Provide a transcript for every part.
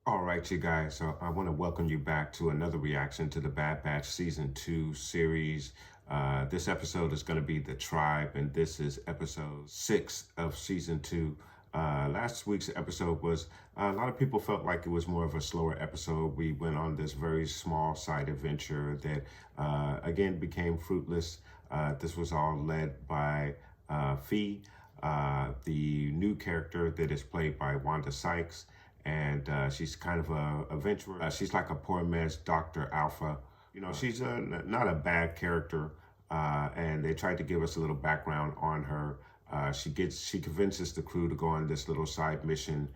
All right, you guys. So I want to welcome you back to another reaction to the Bad Batch Season 2 series. This episode is going to be The Tribe, and this is episode 6 of Season 2. Last week's episode was, a lot of people felt like it was more of a slower episode. We went on this very small side adventure that, again, became fruitless. This was all led by Fee, the new character that is played by Wanda Sykes. And she's kind of a adventurer. She's like a poor man's Dr. Alpha. You know, she's not a bad character. And they tried to give us a little background on her. She convinces the crew to go on this little side mission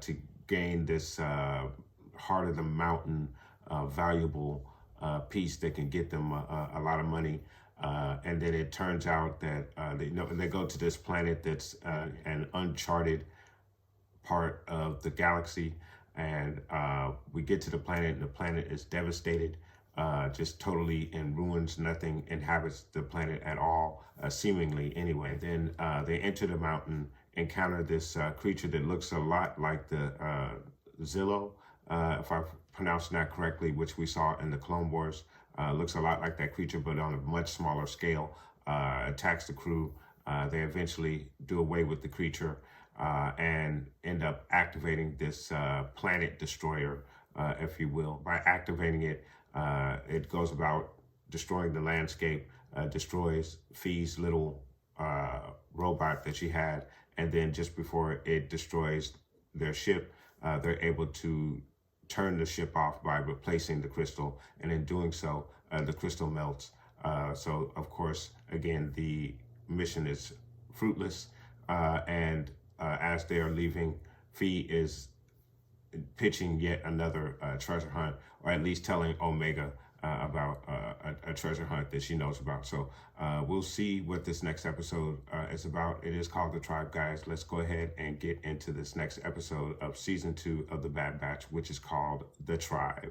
to gain this heart of the mountain valuable piece that can get them a lot of money. And then it turns out that they go to this planet that's an uncharted part of the galaxy, and we get to the planet, and the planet is devastated, just totally in ruins. Nothing inhabits the planet at all, seemingly anyway. Then they enter the mountain, encounter this creature that looks a lot like the Zillo, if I pronounced that correctly, which we saw in the Clone Wars. Looks a lot like that creature, but on a much smaller scale. Attacks the crew. They eventually do away with the creature, and end up activating this planet destroyer, if you will. By activating it, it goes about destroying the landscape, destroys Fee's little robot that she had, and then just before it destroys their ship, they're able to turn the ship off by replacing the crystal, and in doing so, the crystal melts. So, of course, again, the mission is fruitless, and as they are leaving, Fee is pitching yet another treasure hunt, or at least telling Omega about a treasure hunt that she knows about. So we'll see what this next episode is about. It is called The Tribe, guys. Let's go ahead and get into this next episode of Season 2 of The Bad Batch, which is called The Tribe.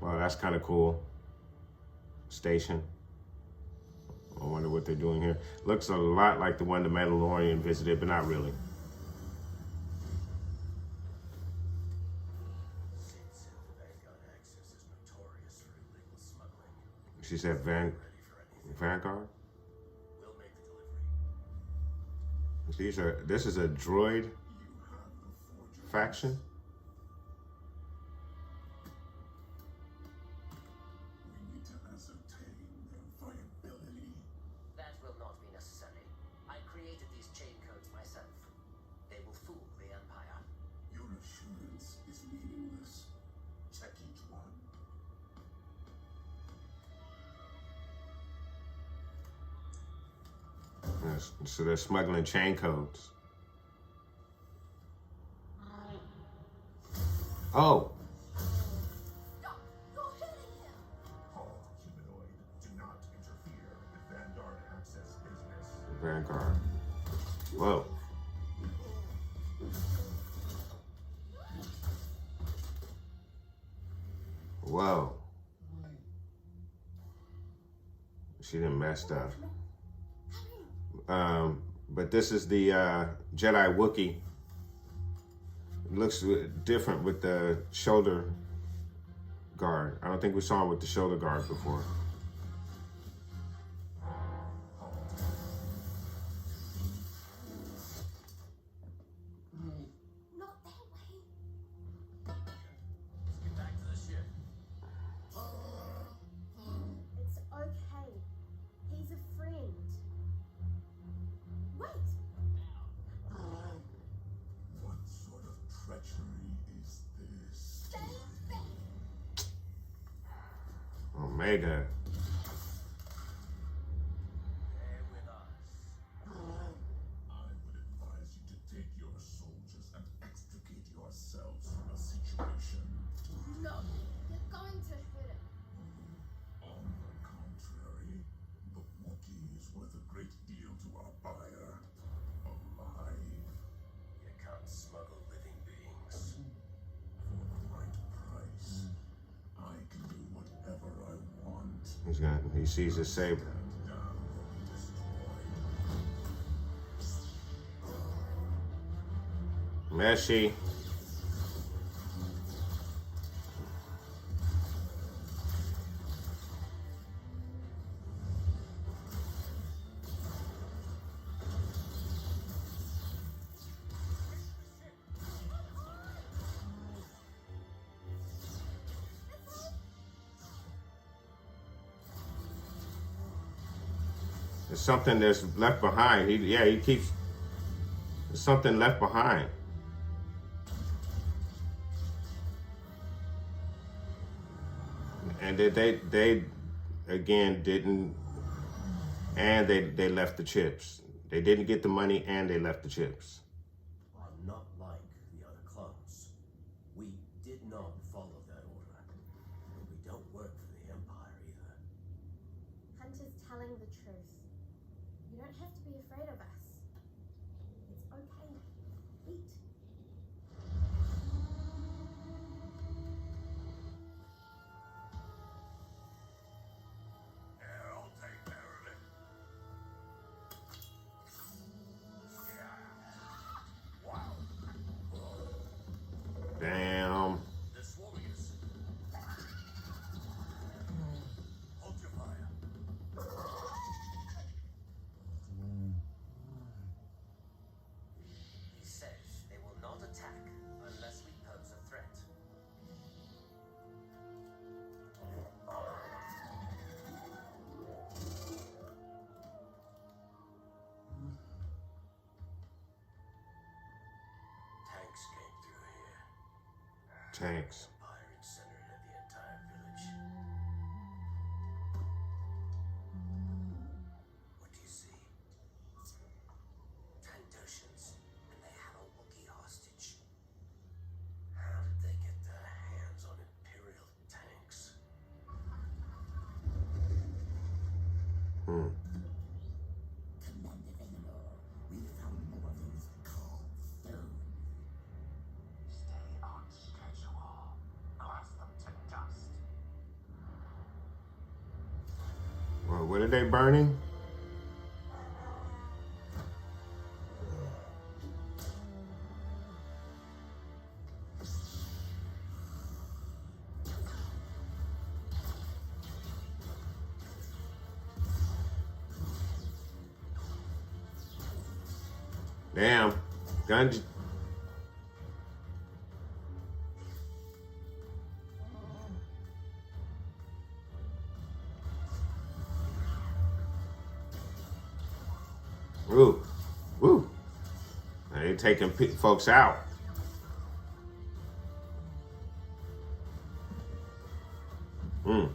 Well, that's kind of cool. Station. I wonder what they're doing here. Looks a lot like the one the Mandalorian visited, but not really. She said Vanguard? This is a droid faction? So they're smuggling chain codes. Oh. Stop! You're hitting him! All humanoid, do not interfere with Vanguard access business. Vanguard. Whoa. Whoa. She done messed up. But this is the Jedi Wookiee. It looks different with the shoulder guard. I don't think we saw him with the shoulder guard before. Not that way. Get back to the ship. It's okay. He's a friend. Wait! What sort of treachery is this? Stay back! Omega. Stay with us. I would advise you to take your sword He sees his saber. Messi. There's something that's left behind. He keeps. There's something left behind. And they again didn't, and they left the chips. They didn't get the money, and they left the chips. Well, not like the other clones. We did not follow that order, but we don't work for the Empire either. Hunter's telling the truth. You don't have to be afraid of us. It's okay. Eat. Yeah, I'll take care of it. Wow. Damn. This warriors. Hold your fire. He says they will not attack unless we pose a threat. Tanks came through here. Tanks. Fire incinerated the entire village. What do you see? Tandoshans, and they have a Wookiee hostage. How did they get their hands on Imperial tanks? Commander Valinor, we found more of those cold stone. Stay on schedule. Blast them to dust. Well, what are they burning? Damn. Gungi. Woo. Woo. They taking folks out. Hmm.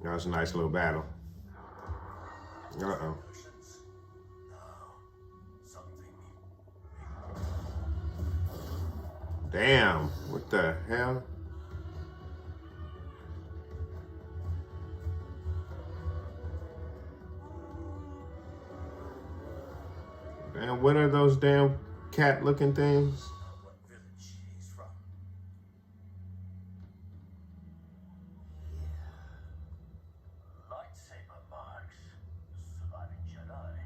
That was a nice little battle. Uh-oh. Tandoshans? No. Something. Damn. What the hell? Damn, what are those damn cat-looking things? What village he's from. Lightsaber marks. Surviving Jedi.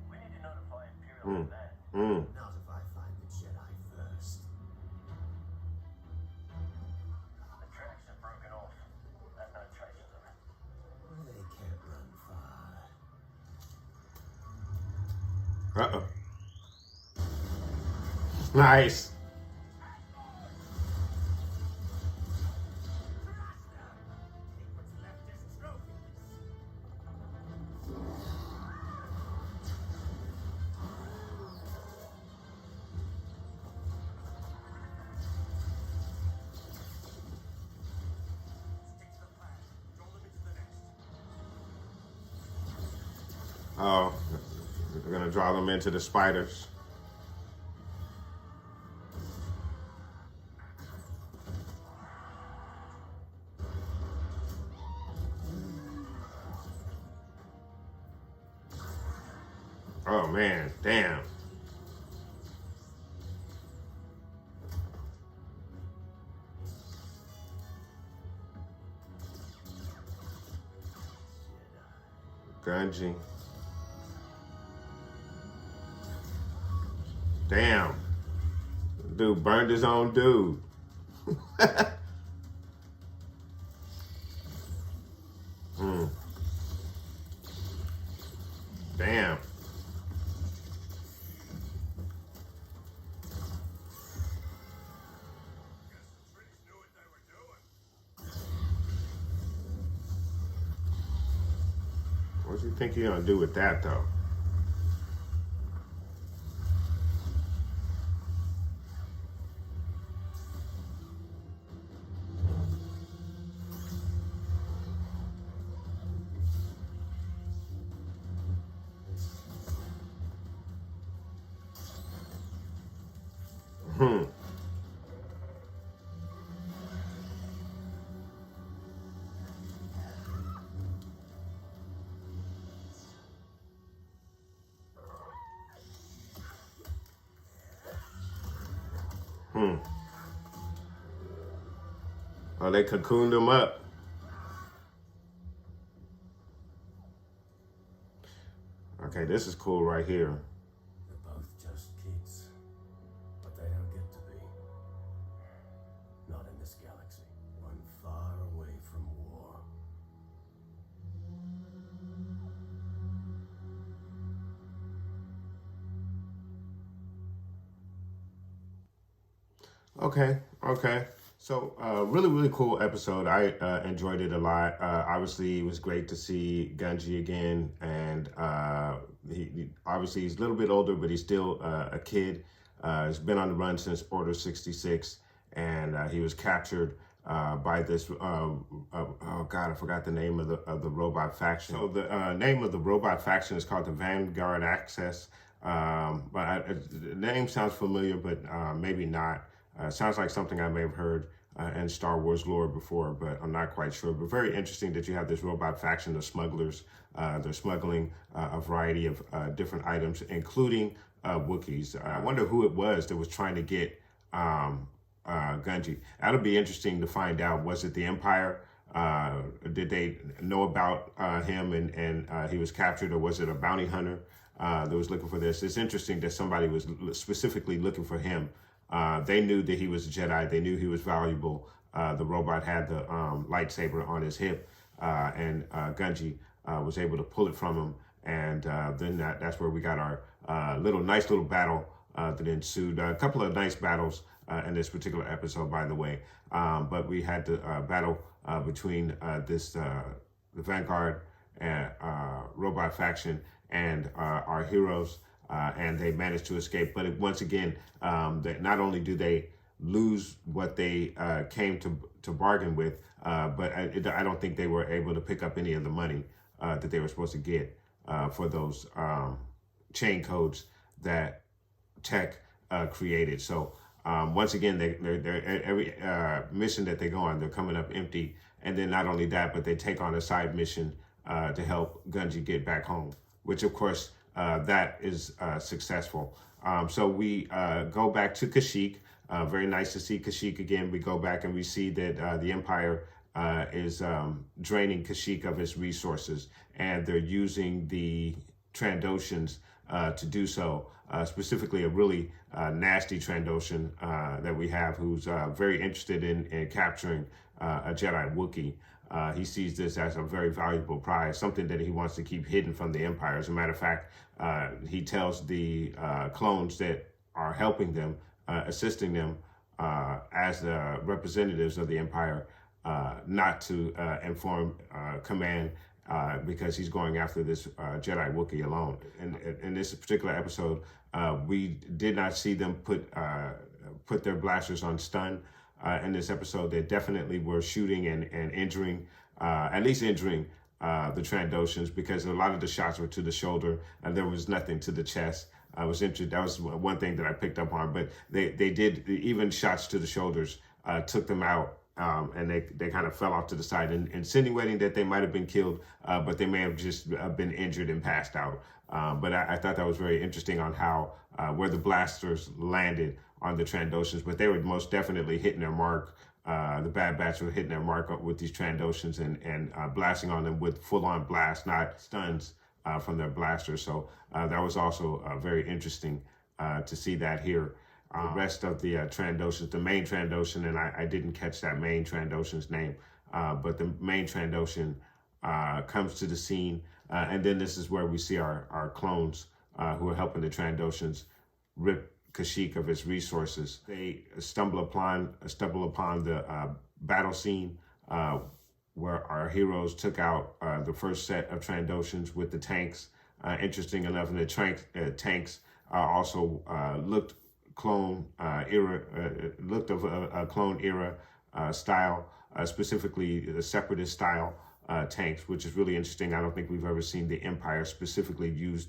We need to notify Imperial Command. Not if I find the Jedi first. The tracks are broken off. There's no trace of them. They can't run far. Uh-oh. Nice. What's left is trophies. Stick to the plan. Draw them into the nest. Oh, we're gonna draw them into the spiders. Oh man, damn. Gungi. Damn. Dude burned his own dude. Damn. What do you think you're gonna do with that though? Hmm. Hmm. Oh, they cocooned him up. Okay, this is cool right here. They're both just kids, but they don't get to be. Not in this galaxy. One far away from war. Okay. So, really, really cool episode. I enjoyed it a lot. Obviously, it was great to see Gungi again, and he obviously he's a little bit older, but he's still a kid. He's been on the run since Order 66, and he was captured by this. Oh God, I forgot the name of the robot faction. So the name of the robot faction is called the Vanguard Access. The name sounds familiar, but maybe not. Sounds like something I may have heard in Star Wars lore before, but I'm not quite sure. But very interesting that you have this robot faction of smugglers. They're smuggling a variety of different items, including Wookiees. I wonder who it was that was trying to get Gungi. That'll be interesting to find out. Was it the Empire? Did they know about him and he was captured, or was it a bounty hunter that was looking for this? It's interesting that somebody was specifically looking for him. They knew that he was a Jedi. They knew he was valuable. The robot had the lightsaber on his hip, and Gungi was able to pull it from him. And then that's where we got our nice little battle that ensued. A couple of nice battles in this particular episode, by the way. But we had the battle between the Vanguard and robot faction and our heroes. And they managed to escape. But once again, not only do they lose what they came to bargain with, but I don't think they were able to pick up any of the money that they were supposed to get for those chain codes that Tech created. So once again, they're every mission that they go on, they're coming up empty. And then not only that, but they take on a side mission to help Gungi get back home, which of course, that is successful. So we go back to Kashyyyk. Very nice to see Kashyyyk again. We go back and we see that the Empire is draining Kashyyyk of its resources, and they're using the Trandoshans to do so. Specifically, a really nasty Trandoshan that we have, who's very interested in capturing a Jedi Wookiee. He sees this as a very valuable prize, something that he wants to keep hidden from the Empire. As a matter of fact, he tells the clones that are helping them, assisting them as the representatives of the Empire, not to inform command because he's going after this Jedi Wookiee alone. And in this particular episode, we did not see them put their blasters on stun. In this episode, they definitely were shooting and injuring, at least injuring the Trandoshans, because a lot of the shots were to the shoulder and there was nothing to the chest. That was one thing that I picked up on, but they did, even shots to the shoulders took them out and they kind of fell off to the side, insinuating that they might have been killed, but they may have just been injured and passed out. But I thought that was very interesting on how where the blasters landed on the Trandoshans, but they were most definitely hitting their mark. The Bad Batch were hitting their mark up with these Trandoshans and blasting on them with full-on blast, not stuns from their blasters. So that was also very interesting to see that here. The rest of the Trandoshans, the main Trandoshan, and I didn't catch that main Trandoshan's name, but the main Trandoshan comes to the scene, and then this is where we see our clones who are helping the Trandoshans rip Kashyyyk of its resources. They stumble upon the battle scene where our heroes took out the first set of Trandoshans with the tanks. Interesting enough, and the tanks also looked clone era, looked of a clone era style, specifically the separatist style tanks, which is really interesting. I don't think we've ever seen the Empire specifically use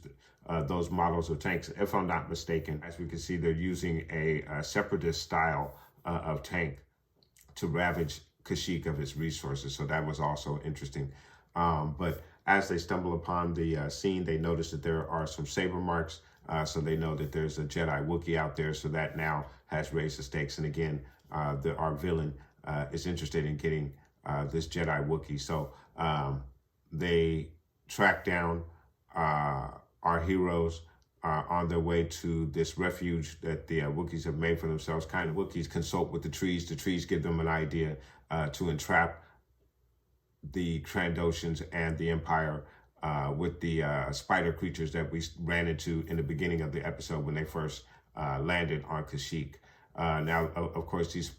those models of tanks, if I'm not mistaken. As we can see, they're using a separatist style of tank to ravage Kashyyyk of its resources. So that was also interesting. But as they stumble upon the scene, they notice that there are some saber marks. So they know that there's a Jedi Wookiee out there. So that now has raised the stakes. And again, our villain is interested in getting this Jedi Wookiee. So they track down our heroes on their way to this refuge that the Wookiees have made for themselves. Kind of Wookiees consult with the trees. The trees give them an idea to entrap the Trandoshans and the Empire with the spider creatures that we ran into in the beginning of the episode when they first landed on Kashyyyk. Now, of course, these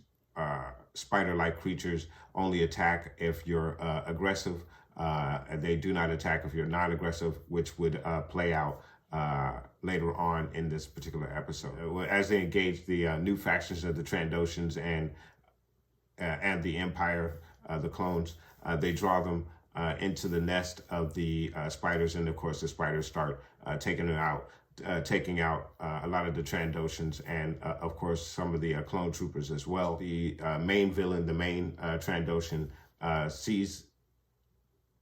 spider-like creatures only attack if you're aggressive. And they do not attack if you're non-aggressive, which would play out later on in this particular episode. As they engage the new factions of the Trandoshans and the Empire, the clones, they draw them into the nest of the spiders, and of course the spiders start taking out a lot of the Trandoshans and of course some of the clone troopers as well. The main villain, the main Trandoshan, sees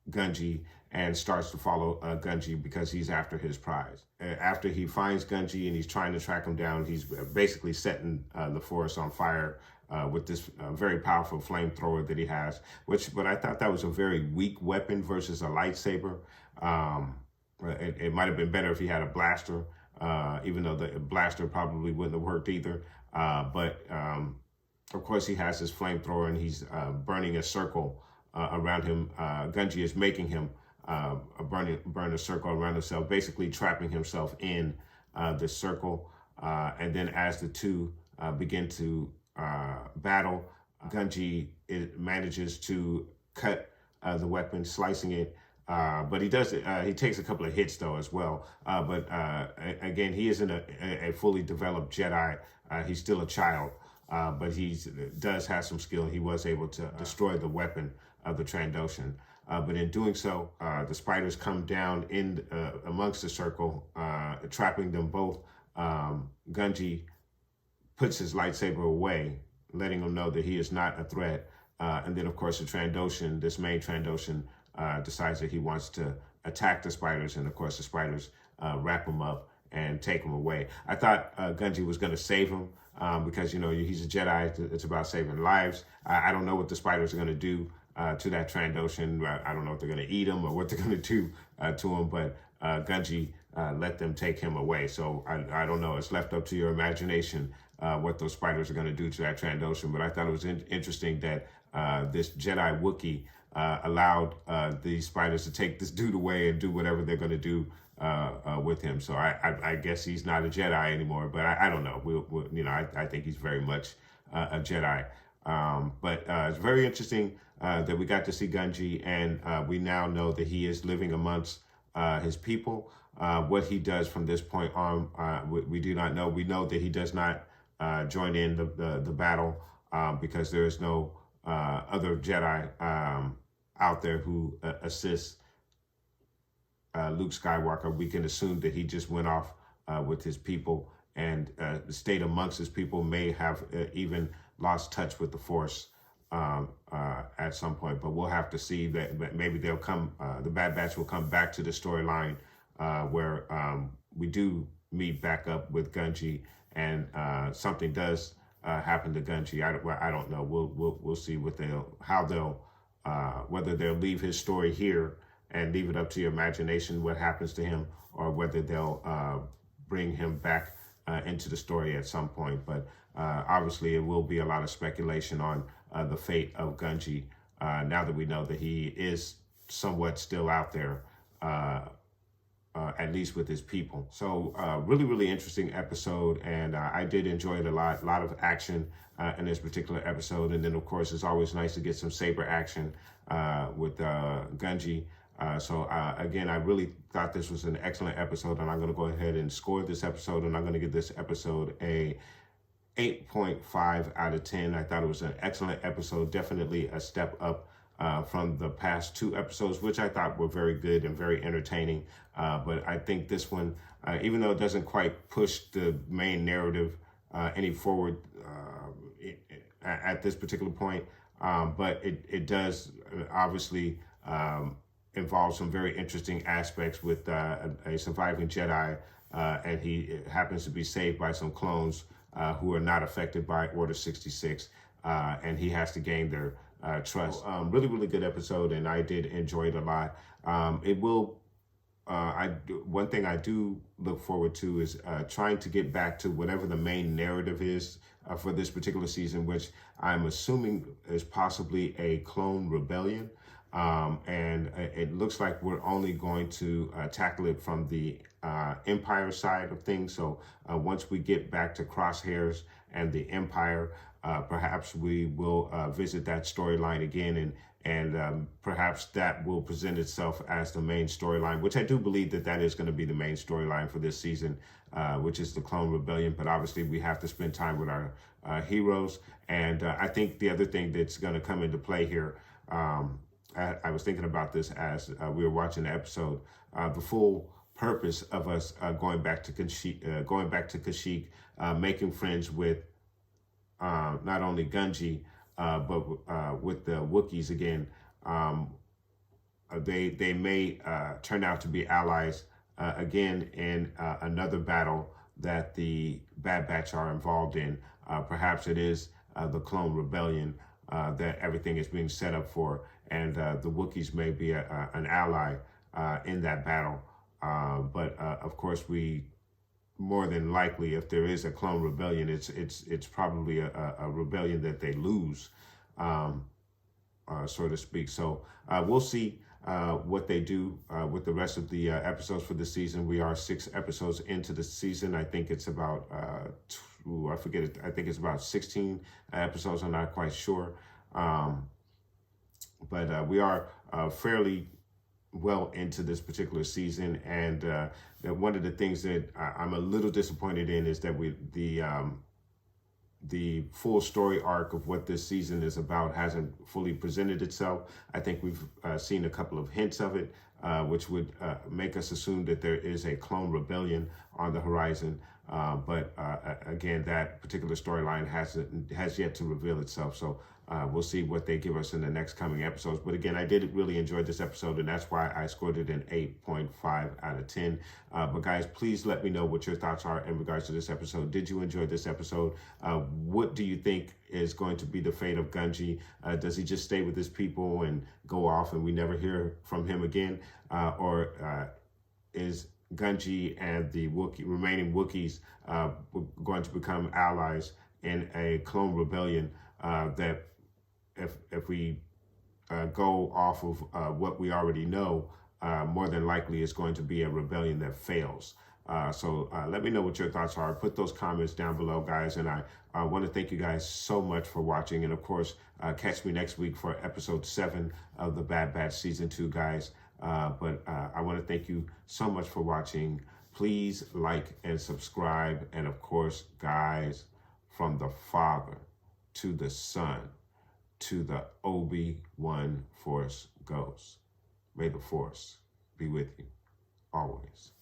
Gungi and starts to follow Gungi because he's after his prize. After he finds Gungi and he's trying to track him down, he's basically setting the forest on fire with this very powerful flamethrower that he has, but I thought that was a very weak weapon versus a lightsaber. It might have been better if he had a blaster, even though the blaster probably wouldn't have worked either. But of course he has his flamethrower and he's burning a circle around him. Gungi is making him burn a circle around himself, basically trapping himself in the circle. And then as the two begin to battle, Gungi manages to cut the weapon, slicing it. But he does. He takes a couple of hits though as well. But again, he isn't a fully developed Jedi. He's still a child. But he does have some skill. He was able to destroy the weapon of the Trandoshan. But in doing so, the spiders come down in amongst the circle, trapping them both. Gungi puts his lightsaber away, letting them know that he is not a threat. And then, of course, the Trandoshan, this main Trandoshan, decides that he wants to attack the spiders. And, of course, the spiders wrap him up and take him away. I thought Gungi was going to save him because, you know, he's a Jedi. It's about saving lives. I don't know what the spiders are going to do to that Trandoshan. I don't know if they're going to eat him or what they're going to do to him, but Gungi let them take him away. So I don't know. It's left up to your imagination what those spiders are going to do to that Trandoshan. But I thought it was interesting that this Jedi Wookiee allowed these spiders to take this dude away and do whatever they're going to do with him. So I guess he's not a Jedi anymore, but I don't know. We'll you know, I think he's very much a Jedi. But it's very interesting that we got to see Gungi, and we now know that he is living amongst his people. What he does from this point on, we do not know. We know that he does not join in the battle because there is no other Jedi out there who assists Luke Skywalker. We can assume that he just went off with his people and stayed amongst his people, may have even lost touch with the Force at some point. But we'll have to see that maybe they'll come. The Bad Batch will come back to the storyline where we do meet back up with Gungi, and something does happen to Gungi. I don't know. We'll see whether they'll leave his story here and leave it up to your imagination what happens to him, or whether they'll bring him back into the story at some point. But obviously it will be a lot of speculation on the fate of Gungi now that we know that he is somewhat still out there, at least with his people. So really, really interesting episode, and I did enjoy it a lot of action in this particular episode. And then of course it's always nice to get some saber action with Gungi. So again, I really thought this was an excellent episode, and I'm going to go ahead and score this episode, and I'm going to give this episode a 8.5 out of 10. I thought it was an excellent episode, definitely a step up from the past 2 episodes, which I thought were very good and very entertaining. But I think this one, even though it doesn't quite push the main narrative any forward at this particular point, but it does obviously involve some very interesting aspects with a surviving Jedi, and he happens to be saved by some clones who are not affected by Order 66, and he has to gain their trust. Really, really good episode, and I did enjoy it a lot. One thing I do look forward to is trying to get back to whatever the main narrative is for this particular season, which I'm assuming is possibly a clone rebellion. And it looks like we're only going to tackle it from the Empire side of things. So once we get back to Crosshairs and the Empire, perhaps we will visit that storyline again, and perhaps that will present itself as the main storyline, which I do believe that is going to be the main storyline for this season, which is the Clone Rebellion. But obviously we have to spend time with our heroes. And I think the other thing that's going to come into play here, I was thinking about this as we were watching the episode. The full purpose of us going back to Kashyyyk, making friends with not only Gungi but with the Wookiees again. They may turn out to be allies again in another battle that the Bad Batch are involved in. Perhaps it is the Clone Rebellion that everything is being set up for, and the Wookiees may be an ally in that battle. But of course, we more than likely, if there is a Clone Rebellion, it's probably a rebellion that they lose, so to speak. So we'll see what they do with the rest of the episodes for the season. We are 6 episodes into the season. I think it's about I forget it. I think it's about 16 episodes. I'm not quite sure. But we are fairly well into this particular season, and one of the things that I'm a little disappointed in is that the full story arc of what this season is about hasn't fully presented itself. I think we've seen a couple of hints of it, which would make us assume that there is a clone rebellion on the horizon. But again, that particular storyline has yet to reveal itself. So we'll see what they give us in the next coming episodes. But again, I did really enjoy this episode, and that's why I scored it an 8.5 out of 10. But guys, please let me know what your thoughts are in regards to this episode. Did you enjoy this episode? What do you think is going to be the fate of Gungi? Does he just stay with his people and go off and we never hear from him again? Or is Gungi and the remaining Wookiees going to become allies in a clone rebellion that if we go off of what we already know, more than likely is going to be a rebellion that fails. So let me know what your thoughts are. Put those comments down below, guys. And I want to thank you guys so much for watching. And of course, catch me next week for episode 7 of the Bad Batch Season 2, guys. But I want to thank you so much for watching. Please like and subscribe. And of course, guys, from the Father to the Son to the Obi-Wan Force Ghost. May the Force be with you always.